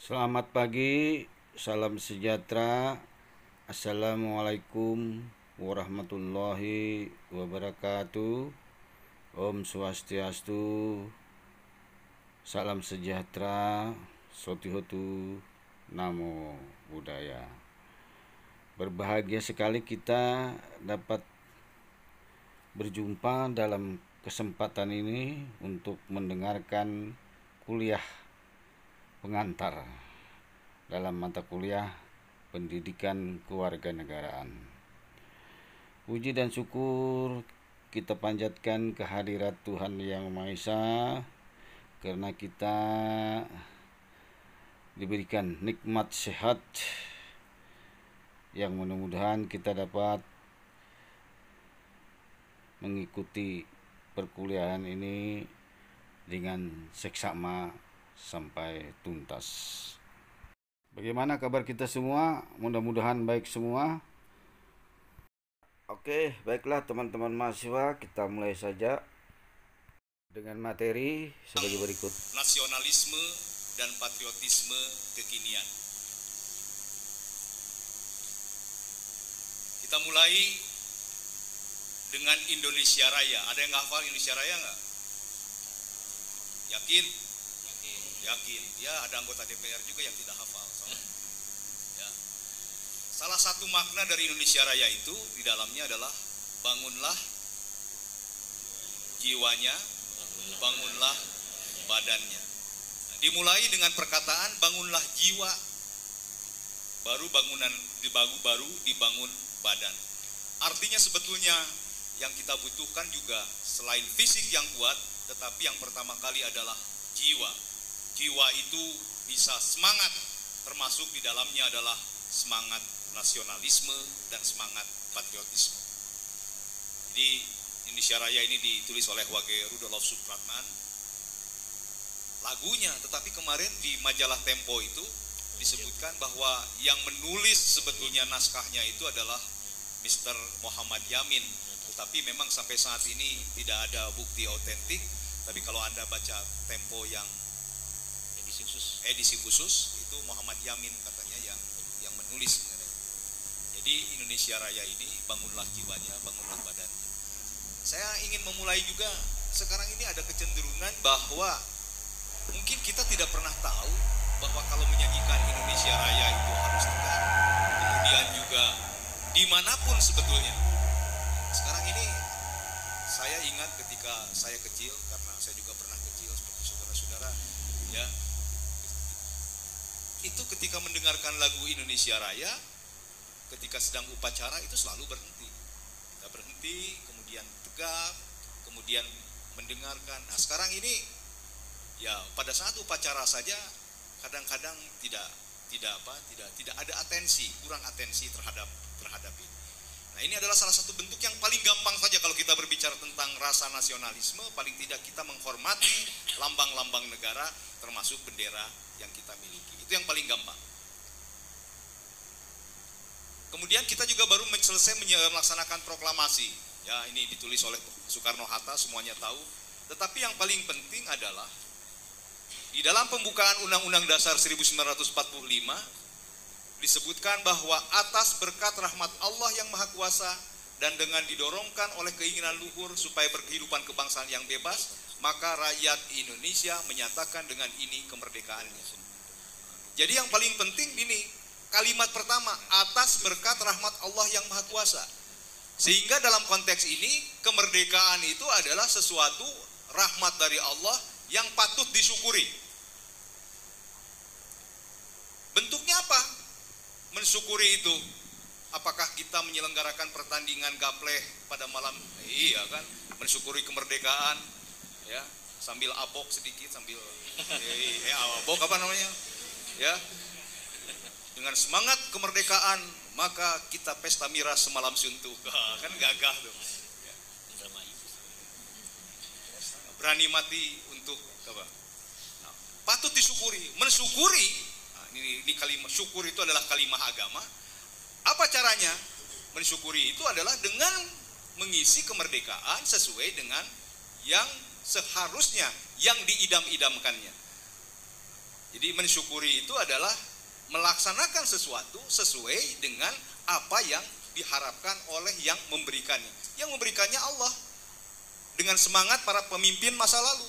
Selamat pagi, salam sejahtera. Assalamualaikum warahmatullahi wabarakatuh. Om Swastiastu, salam sejahtera, Sotihotu, Namo Buddhaya. Berbahagia sekali kita dapat berjumpa dalam kesempatan ini untuk mendengarkan kuliah pengantar dalam mata kuliah pendidikan kewarganegaraan. Puji dan syukur kita panjatkan kehadirat Tuhan Yang Maha Esa karena kita diberikan nikmat sehat yang mudah-mudahan kita dapat mengikuti perkuliahan ini dengan seksama sampai tuntas. Bagaimana kabar kita semua? Mudah-mudahan baik semua. Oke, baiklah teman-teman mahasiswa, kita mulai saja dengan materi sebagai berikut. Nasionalisme dan patriotisme kekinian. Kita mulai dengan Indonesia Raya. Ada yang hafal Indonesia Raya nggak? Yakin? Yakin. Ya, ada anggota DPR juga yang tidak hafal. Ya. Salah satu makna dari Indonesia Raya itu di dalamnya adalah bangunlah jiwanya, bangunlah badannya. Nah, dimulai dengan perkataan bangunlah jiwa, baru dibangun badan. Artinya sebetulnya yang kita butuhkan juga selain fisik yang kuat, tetapi yang pertama kali adalah jiwa. Jiwa itu bisa semangat, termasuk di dalamnya adalah semangat nasionalisme dan semangat patriotisme. Jadi Indonesia Raya ini ditulis oleh Wage Rudolf Supratman. Lagunya, tetapi kemarin di majalah Tempo itu disebutkan bahwa yang menulis sebetulnya naskahnya itu adalah Mr. Muhammad Yamin. Tetapi memang sampai saat ini tidak ada bukti otentik. Tapi kalau Anda baca Tempo yang edisi khusus itu Muhammad Yamin katanya yang menulis mengenai. Jadi Indonesia Raya ini bangunlah jiwanya, bangunlah badannya. Saya ingin memulai juga, sekarang ini ada kecenderungan bahwa mungkin kita tidak pernah tahu bahwa kalau menyanyikan Indonesia Raya itu harus tegak. Kemudian juga dimanapun sebetulnya. Sekarang ini saya ingat ketika saya kecil, karena saya juga pernah kecil seperti saudara-saudara, ya. Itu ketika mendengarkan lagu Indonesia Raya, ketika sedang upacara itu selalu berhenti. Kita berhenti, kemudian tegak, kemudian mendengarkan. Nah, sekarang ini ya pada saat upacara saja kadang-kadang tidak ada atensi, kurang atensi terhadap ini. Nah, ini adalah salah satu bentuk yang paling gampang saja kalau kita berbicara tentang rasa nasionalisme, paling tidak kita menghormati lambang-lambang negara termasuk bendera yang kita miliki. Itu yang paling gampang. Kemudian kita juga baru selesai melaksanakan proklamasi. Ya, ini ditulis oleh Soekarno-Hatta, semuanya tahu. Tetapi yang paling penting adalah di dalam pembukaan Undang-Undang Dasar 1945 disebutkan bahwa atas berkat rahmat Allah yang Maha Kuasa dan dengan didorongkan oleh keinginan luhur supaya berkehidupan kebangsaan yang bebas, maka rakyat Indonesia menyatakan dengan ini kemerdekaannya. Jadi yang paling penting ini kalimat pertama, atas berkat rahmat Allah yang Maha Kuasa. Sehingga dalam konteks ini kemerdekaan itu adalah sesuatu rahmat dari Allah yang patut disyukuri. Bentuknya apa? Mensyukuri itu. Apakah kita menyelenggarakan pertandingan gapleh pada malam? Iya kan, mensyukuri kemerdekaan, ya, sambil abok sedikit, sambil abok apa namanya, ya, dengan semangat kemerdekaan, maka kita pesta miras semalam suntuk, kan gagah tuh. Berani mati untuk apa? Nah, patut disyukuri, mensyukuri. Ini kalimat syukur itu adalah kalimat agama. Apa caranya? Mensyukuri itu adalah dengan mengisi kemerdekaan sesuai dengan yang seharusnya, yang diidam-idamkannya. Jadi mensyukuri itu adalah melaksanakan sesuatu sesuai dengan apa yang diharapkan oleh yang memberikannya. Yang memberikannya Allah dengan semangat para pemimpin masa lalu.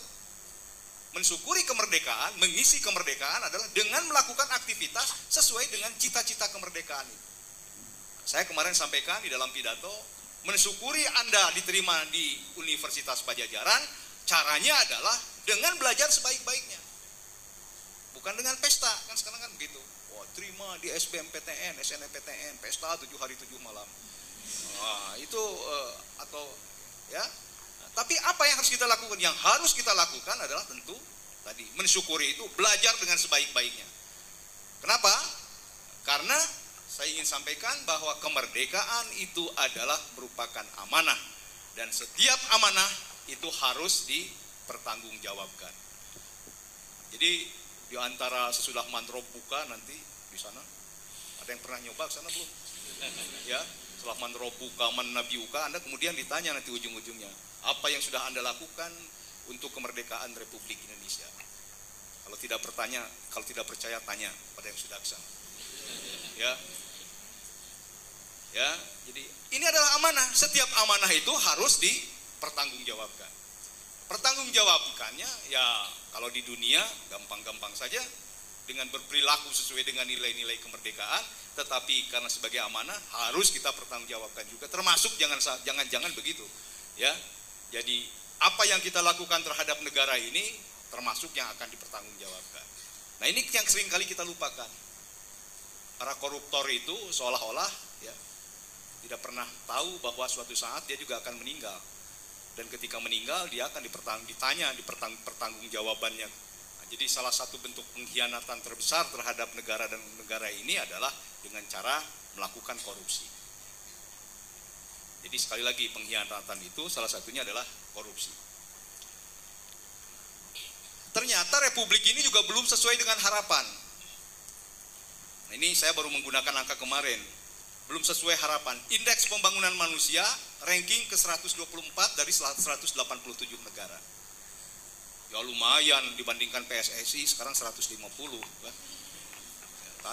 Mensyukuri kemerdekaan, mengisi kemerdekaan adalah dengan melakukan aktivitas sesuai dengan cita-cita kemerdekaan itu. Saya kemarin sampaikan di dalam pidato, mensyukuri Anda diterima di Universitas Pajajaran, caranya adalah dengan belajar sebaik-baiknya. Bukan dengan pesta, kan sekarang kan begitu. Wah, terima di SBMPTN, SNMPTN, pesta 7 hari 7 malam. Wah, itu atau ya. Tapi apa yang harus kita lakukan? Yang harus kita lakukan adalah tentu tadi mensyukuri itu, belajar dengan sebaik-baiknya. Kenapa? Karena saya ingin sampaikan bahwa kemerdekaan itu adalah merupakan amanah, dan setiap amanah itu harus dipertanggungjawabkan. Jadi di antara sesudah mantrop buka nanti di sana, ada yang pernah nyoba ke sana belum? Ya, setelah mantrop buka manabiuka, Anda kemudian ditanya nanti ujung-ujungnya, apa yang sudah Anda lakukan untuk kemerdekaan Republik Indonesia? Kalau tidak percaya tanya pada yang sudah ke sana. Ya, jadi ini adalah amanah. Setiap amanah itu harus dipertanggungjawabkan. Pertanggungjawabkannya ya kalau di dunia gampang-gampang saja dengan berperilaku sesuai dengan nilai-nilai kemerdekaan, tetapi karena sebagai amanah harus kita pertanggungjawabkan juga, termasuk jangan begitu ya. Jadi apa yang kita lakukan terhadap negara ini termasuk yang akan dipertanggungjawabkan. Nah, ini yang sering kali kita lupakan. Para koruptor itu seolah-olah ya tidak pernah tahu bahwa suatu saat dia juga akan meninggal. Dan ketika meninggal dia akan ditanya pertanggungjawabannya. Nah, jadi salah satu bentuk pengkhianatan terbesar terhadap negara dan negara ini adalah dengan cara melakukan korupsi. Jadi sekali lagi pengkhianatan itu salah satunya adalah korupsi. Ternyata republik ini juga belum sesuai dengan harapan. Nah, ini saya baru menggunakan angka kemarin. Belum sesuai harapan. Indeks pembangunan manusia ranking ke 124 dari 187 negara. Ya lumayan dibandingkan PSSI sekarang 150 kan.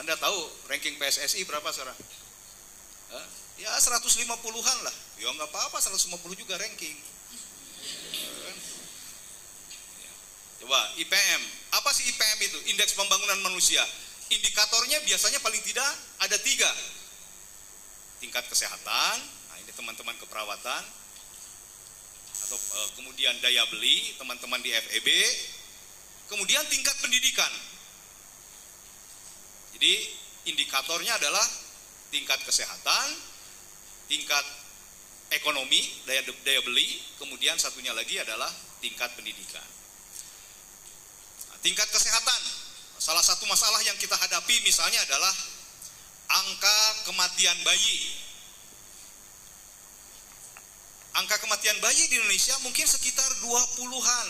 Anda tahu ranking PSSI berapa sekarang? Ya 150-an lah. Ya nggak apa-apa, 150 juga ranking. Coba IPM. Apa sih IPM itu? Indeks pembangunan manusia. Indikatornya biasanya paling tidak ada 3. Tingkat kesehatan, nah ini teman-teman keperawatan, atau kemudian daya beli teman-teman di FEB, kemudian tingkat pendidikan. Jadi indikatornya adalah tingkat kesehatan, tingkat ekonomi, daya beli, kemudian satunya lagi adalah tingkat pendidikan. Nah, tingkat kesehatan, salah satu masalah yang kita hadapi misalnya adalah angka kematian bayi. Angka kematian bayi di Indonesia mungkin sekitar 20-an.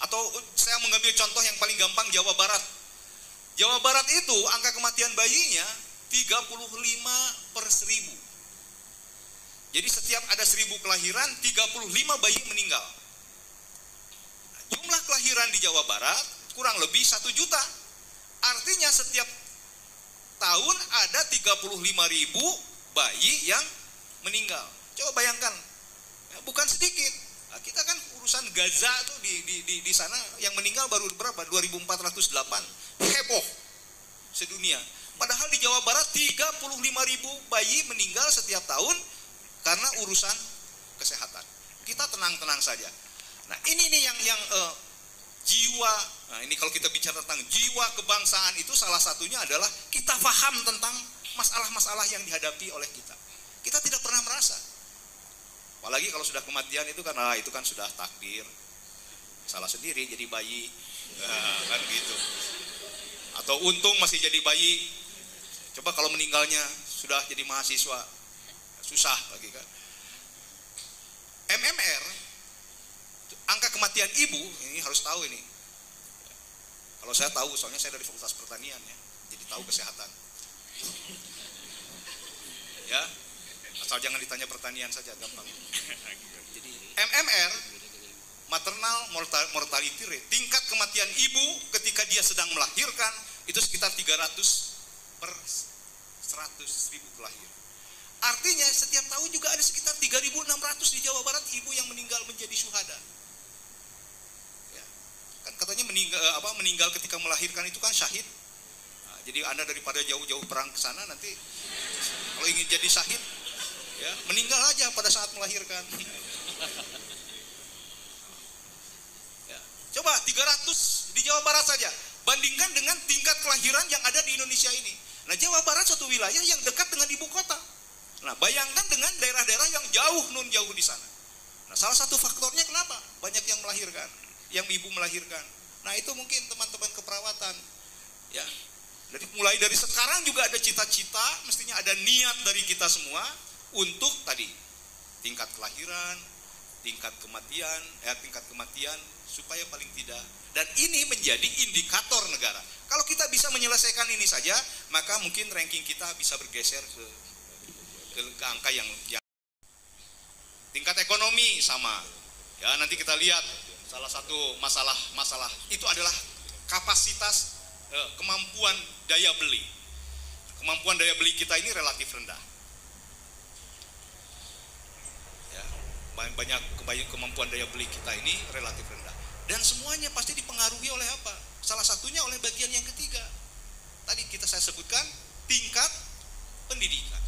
Atau saya mengambil contoh yang paling gampang, Jawa Barat. Jawa Barat itu angka kematian bayinya 35/1000. Jadi setiap ada 1000 kelahiran, 35 bayi meninggal. Nah, jumlah kelahiran di Jawa Barat kurang lebih 1 juta. Artinya setiap tahun ada 35.000 bayi yang meninggal. Coba bayangkan, ya, bukan sedikit. Nah, kita kan urusan Gaza tuh di sana yang meninggal baru berapa? 2.408. Heboh sedunia. Padahal di Jawa Barat 35.000 bayi meninggal setiap tahun karena urusan kesehatan. Kita tenang-tenang saja. Nah, ini nih yang jiwa. Nah, ini kalau kita bicara tentang jiwa kebangsaan itu salah satunya adalah kita paham tentang masalah-masalah yang dihadapi oleh kita. Kita tidak pernah merasa. Apalagi kalau sudah kematian itu kan sudah takdir. Salah sendiri jadi bayi. Nah, kan gitu. Atau untung masih jadi bayi. Coba kalau meninggalnya sudah jadi mahasiswa. Susah lagi kan. MMR, angka kematian ibu, ini harus tahu ini. Kalau saya tahu, soalnya saya dari Fakultas Pertanian ya, jadi tahu kesehatan. Ya, asal jangan ditanya pertanian saja, gampang. Jadi MMR maternal mortality rate, tingkat kematian ibu ketika dia sedang melahirkan itu sekitar 300 per 100.000 kelahiran. Artinya setiap tahun juga ada sekitar 3.600 di Jawa Barat ibu yang meninggal menjadi syuhada. Ya. Kan katanya meninggal ketika melahirkan itu kan syahid. Nah, jadi Anda daripada jauh-jauh perang ke sana nanti kalau ingin jadi syahid, ya meninggal aja pada saat melahirkan. Ya. Coba 300 di Jawa Barat saja, bandingkan dengan tingkat kelahiran yang ada di Indonesia ini. Nah, Jawa Barat suatu wilayah yang dekat dengan ibu kota. Nah, bayangkan dengan daerah-daerah yang jauh di sana. Nah, salah satu faktornya kenapa banyak yang melahirkan, yang ibu melahirkan. Nah, itu mungkin teman-teman keperawatan. Ya, mulai dari sekarang juga ada cita-cita, mestinya ada niat dari kita semua untuk tadi tingkat kelahiran, tingkat kematian supaya paling tidak. Dan ini menjadi indikator negara. Kalau kita bisa menyelesaikan ini saja, maka mungkin ranking kita bisa bergeser ke angka yang tingkat ekonomi sama. Ya, nanti kita lihat salah satu masalah itu adalah kapasitas kemampuan daya beli. Kemampuan daya beli kita ini relatif rendah. Ya, banyak kemampuan daya beli kita ini relatif rendah. Dan semuanya pasti dipengaruhi oleh apa? Salah satunya oleh bagian yang ketiga. Tadi saya sebutkan tingkat pendidikan.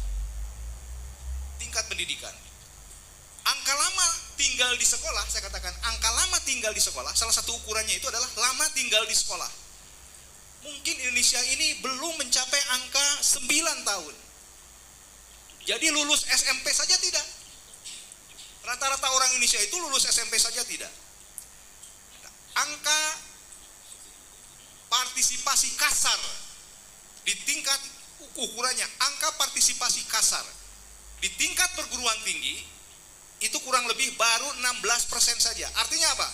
Tingkat pendidikan. Angka lama tinggal di sekolah, saya katakan angka lama tinggal di sekolah, salah satu ukurannya itu adalah lama tinggal di sekolah. Mungkin Indonesia ini belum mencapai angka 9 tahun. Jadi lulus SMP saja tidak. Rata-rata orang Indonesia itu lulus SMP saja tidak. Angka partisipasi kasar di tingkat ukurannya, angka partisipasi kasar di tingkat perguruan tinggi itu kurang lebih baru 16% saja. Artinya apa?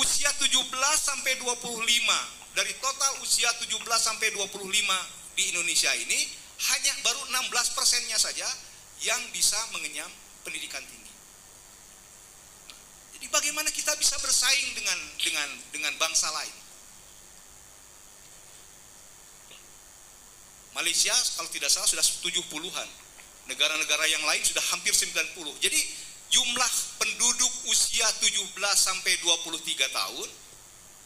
Usia 17 sampai 25 dari total usia 17 sampai 25 di Indonesia ini hanya baru 16%-nya saja yang bisa mengenyam pendidikan tinggi. Jadi bagaimana kita bisa bersaing dengan bangsa lain? Malaysia kalau tidak salah sudah 70-an. Negara-negara yang lain sudah hampir 90. Jadi jumlah penduduk usia 17 sampai 23 tahun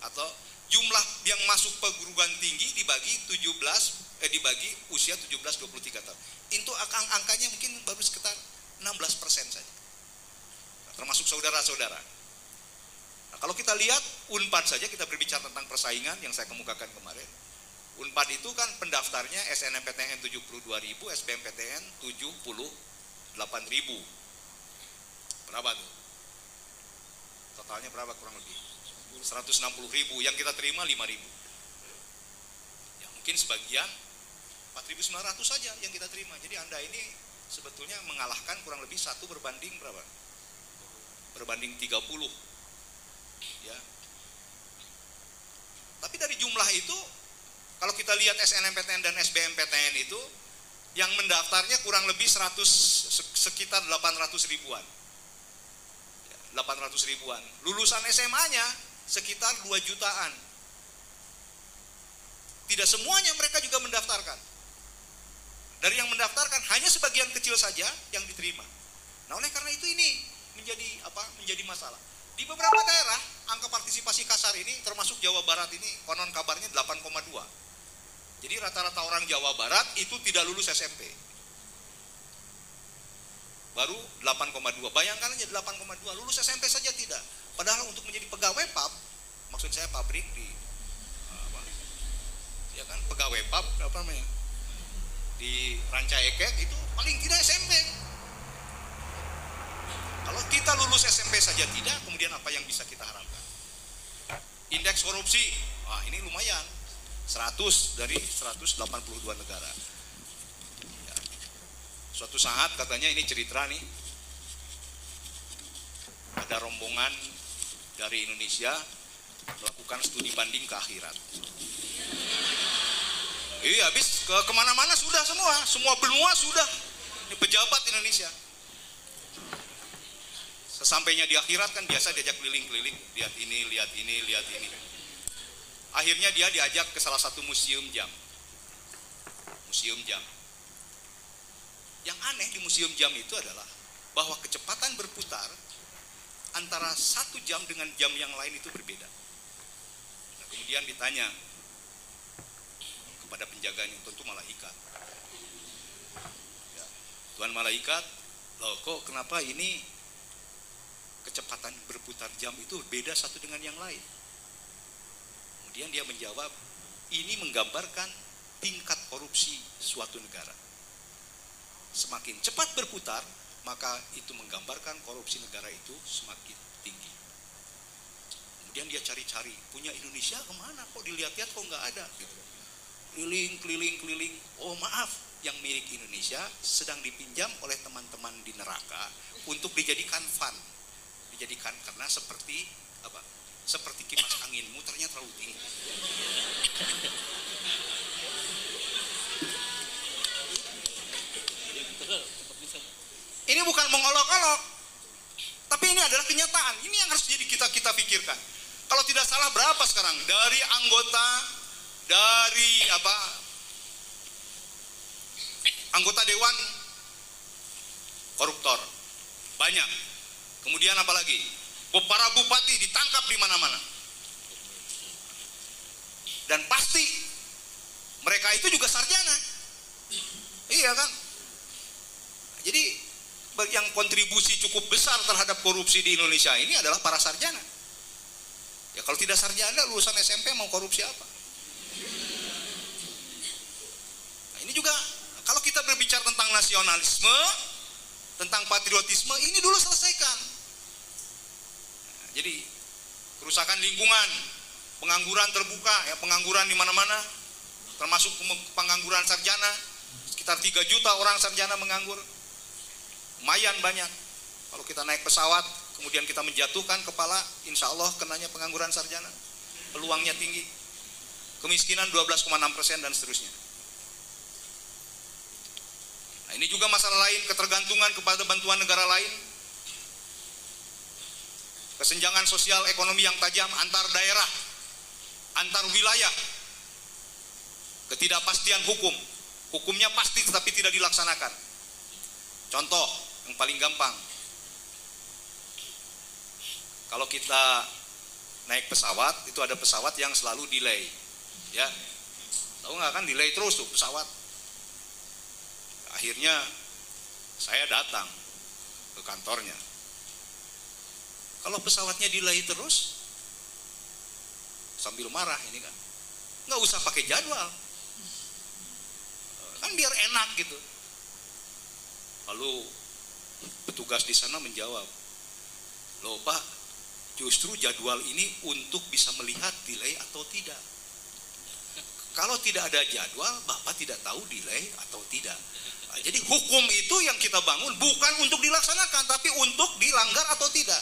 atau jumlah yang masuk perguruan tinggi dibagi usia 17-23 tahun. Itu angkanya mungkin baru sekitar 16% saja. Termasuk saudara-saudara. Nah, kalau kita lihat Unpad saja, kita berbicara tentang persaingan yang saya kemukakan kemarin. Unpad itu kan pendaftarnya SNMPTN 72.000, SBMPTN 78.000. Berapa tuh? Totalnya berapa kurang lebih? 160.000, yang kita terima 5.000. Ya mungkin sebagian 4.900 saja yang kita terima. Jadi Anda ini sebetulnya mengalahkan kurang lebih 1 berbanding berapa? Berbanding 30. Ya. Tapi dari jumlah itu kalau kita lihat SNMPTN dan SBMPTN itu yang mendaftarnya kurang lebih sekitar 800 ribuan. 800 ribuan. Lulusan SMA-nya sekitar 2 jutaan. Tidak semuanya mereka juga mendaftarkan. Dari yang mendaftarkan hanya sebagian kecil saja yang diterima. Nah, oleh karena itu ini menjadi masalah. Di beberapa daerah angka partisipasi kasar ini termasuk Jawa Barat ini konon kabarnya 8,2. Jadi rata-rata orang Jawa Barat itu tidak lulus SMP. Baru 8,2. Bayangkan aja 8,2 lulus SMP saja tidak. Padahal untuk menjadi pegawai pub, maksud saya pabrik ya kan, pegawai pub apa namanya? Di Ranca Ekek itu paling tidak SMP. Kalau kita lulus SMP saja tidak, kemudian apa yang bisa kita harapkan? Indeks korupsi, ini lumayan. 100 dari 182 negara. Ya. Suatu saat katanya ini cerita nih, ada rombongan dari Indonesia melakukan studi banding ke akhirat. Habis kemana-mana sudah semua benua sudah. Ini pejabat Indonesia. Sesampainya di akhirat kan biasa diajak keliling-keliling, lihat ini, lihat ini, lihat ini. Akhirnya dia diajak ke salah satu museum jam. Museum jam. Yang aneh di museum jam itu adalah bahwa kecepatan berputar antara satu jam dengan jam yang lain itu berbeda. Nah, kemudian ditanya kepada penjaganya, tentu malaikat. Ya, Tuan malaikat, loh kok kenapa ini kecepatan berputar jam itu beda satu dengan yang lain? Kemudian dia menjawab, ini menggambarkan tingkat korupsi suatu negara. Semakin cepat berputar, maka itu menggambarkan korupsi negara itu semakin tinggi. Kemudian dia cari-cari, punya Indonesia kemana? Kok dilihat-lihat kok nggak ada? Gitu. Keliling. Oh maaf, yang milik Indonesia sedang dipinjam oleh teman-teman di neraka untuk dijadikan fund. Dijadikan karena seperti apa? Seperti kipas angin, muternya terlalu tinggi. Ini bukan mengolok-olok, tapi ini adalah kenyataan. Ini yang harus jadi kita pikirkan. Kalau tidak salah berapa sekarang dari anggota anggota dewan koruptor banyak. Kemudian apa lagi? Para bupati ditangkap di mana-mana. Dan pasti mereka itu juga sarjana. Iya kan? Jadi yang kontribusi cukup besar terhadap korupsi di Indonesia ini adalah para sarjana. Ya kalau tidak sarjana, lulusan SMP mau korupsi apa? Nah, ini juga kalau kita berbicara tentang nasionalisme, tentang patriotisme, ini dulu selesaikan. Nah, jadi kerusakan lingkungan, pengangguran terbuka, ya pengangguran di mana-mana, termasuk pengangguran sarjana, sekitar 3 juta orang sarjana menganggur. Lumayan banyak. Kalau kita naik pesawat, kemudian kita menjatuhkan kepala, insya Allah kenanya pengangguran sarjana. Peluangnya tinggi. Kemiskinan 12,6% dan seterusnya. Nah, ini juga masalah lain, ketergantungan kepada bantuan negara lain. Kesenjangan sosial ekonomi yang tajam antar daerah, antar wilayah. Ketidakpastian hukum. Hukumnya pasti tetapi tidak dilaksanakan. Contoh yang paling gampang, kalau kita naik pesawat, itu ada pesawat yang selalu delay, ya, tahu nggak kan, delay terus tuh pesawat. Akhirnya saya datang ke kantornya, kalau pesawatnya delay terus, sambil marah ini kan, nggak usah pakai jadwal, kan biar enak gitu. Lalu petugas di sana menjawab, loh Pak, justru jadwal ini untuk bisa melihat delay atau tidak. Kalau tidak ada jadwal, Bapak tidak tahu delay atau tidak. Nah, jadi hukum itu yang kita bangun bukan untuk dilaksanakan, tapi untuk dilanggar atau tidak.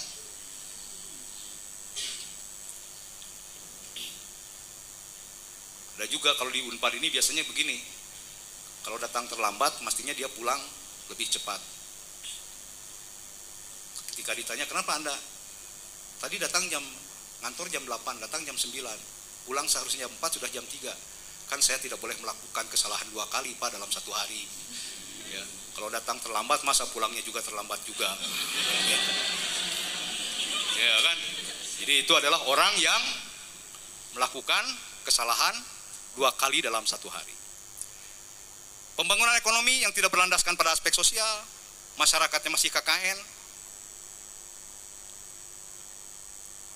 Ada juga kalau di Unpad ini biasanya begini, kalau datang terlambat, mestinya dia pulang lebih cepat. Ketika ditanya, kenapa Anda tadi datang ngantor jam 8, datang jam 9, pulang seharusnya jam 4, sudah jam 3. Kan saya tidak boleh melakukan kesalahan 2 kali Pak dalam 1 hari. Ya, kalau datang terlambat, masa pulangnya juga terlambat juga. Ya kan? Jadi itu adalah orang yang melakukan kesalahan 2 kali dalam 1 hari. Pembangunan ekonomi yang tidak berlandaskan pada aspek sosial, masyarakatnya masih KKN,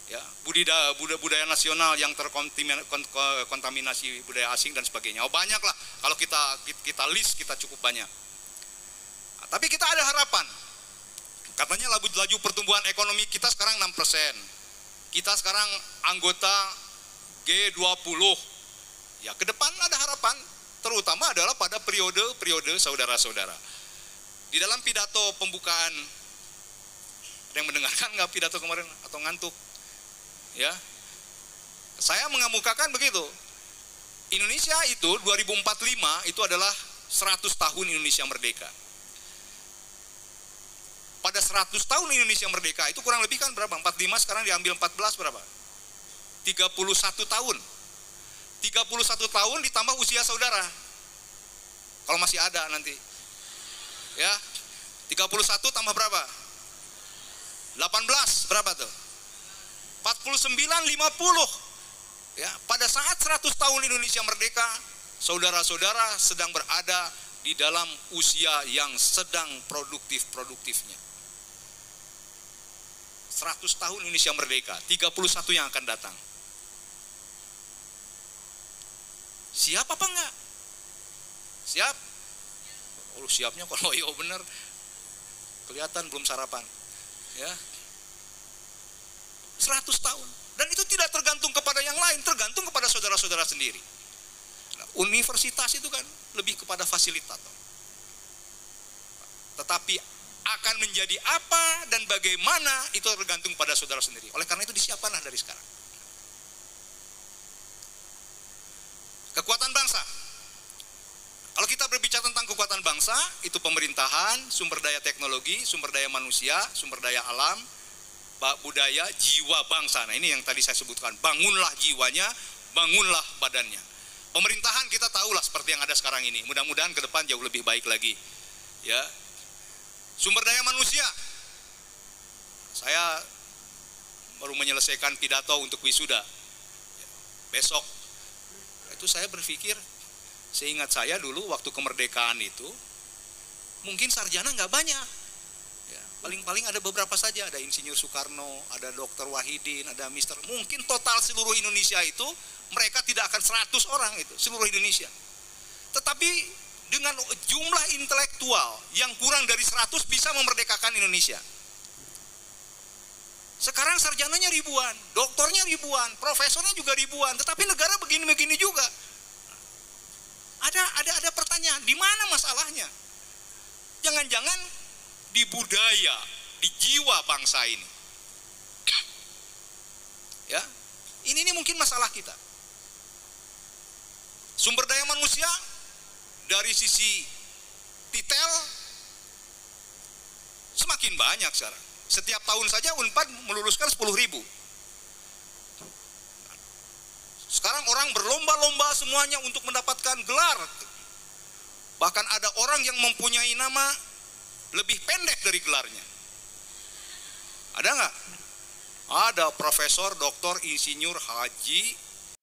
ya, budaya nasional yang terkontaminasi budaya asing dan sebagainya. Oh, banyak lah, kalau kita list kita cukup banyak. Nah, tapi kita ada harapan. Katanya laju pertumbuhan ekonomi kita sekarang 6%. Kita sekarang anggota G20. Ya, ke depan ada harapan. Terutama adalah pada periode saudara-saudara. Di dalam pidato pembukaan, ada yang mendengarkan nggak pidato kemarin atau ngantuk? Ya, saya mengemukakan begitu. Indonesia itu 2045 itu adalah 100 tahun Indonesia merdeka. pada 100 tahun Indonesia merdeka itu kurang lebih kan berapa? 45 sekarang diambil 14 berapa? 31 tahun. 31 tahun ditambah usia saudara. Kalau masih ada nanti. Ya. 31 tambah berapa? 18 berapa tuh? 49 50. Ya, pada saat 100 tahun Indonesia merdeka, saudara-saudara sedang berada di dalam usia yang sedang produktif-produktifnya. 100 tahun Indonesia merdeka, 31 yang akan datang. Siap apa enggak? Siap? Oh, siapnya kalau iya bener. Kelihatan belum sarapan. Ya. 100 tahun. Dan itu tidak tergantung kepada yang lain, tergantung kepada saudara-saudara sendiri. Nah, universitas itu kan lebih kepada fasilitator. Tetapi akan menjadi apa dan bagaimana itu tergantung pada saudara sendiri. Oleh karena itu disiapkanlah dari sekarang. Kekuatan bangsa. Kalau kita berbicara tentang kekuatan bangsa, itu pemerintahan, sumber daya teknologi, sumber daya manusia, sumber daya alam, budaya, jiwa bangsa. Nah, ini yang tadi saya sebutkan. Bangunlah jiwanya, bangunlah badannya. Pemerintahan kita tahulah seperti yang ada sekarang ini. Mudah-mudahan ke depan jauh lebih baik lagi. Ya. Sumber daya manusia. Saya baru menyelesaikan pidato untuk wisuda. Besok. Itu saya berpikir, seingat saya dulu waktu kemerdekaan itu, mungkin sarjana nggak banyak. Ya, paling-paling ada beberapa saja, ada Insinyur Soekarno, ada Dr. Wahidin, ada Mister. Mungkin total seluruh Indonesia itu mereka tidak akan 100 orang itu, seluruh Indonesia. Tetapi dengan jumlah intelektual yang kurang dari 100 bisa memerdekakan Indonesia. Sekarang sarjananya ribuan, doktornya ribuan, profesornya juga ribuan, tetapi negara begini-begini juga. Ada pertanyaan, di mana masalahnya? Jangan-jangan di budaya, di jiwa bangsa ini. Ya, ini mungkin masalah kita. Sumber daya manusia dari sisi detail semakin banyak sekarang. Setiap tahun saja Unpad meluluskan 10.000. Sekarang orang berlomba-lomba semuanya untuk mendapatkan gelar. Bahkan ada orang yang mempunyai nama lebih pendek dari gelarnya. Ada nggak? Ada Profesor, Doktor, Insinyur, Haji,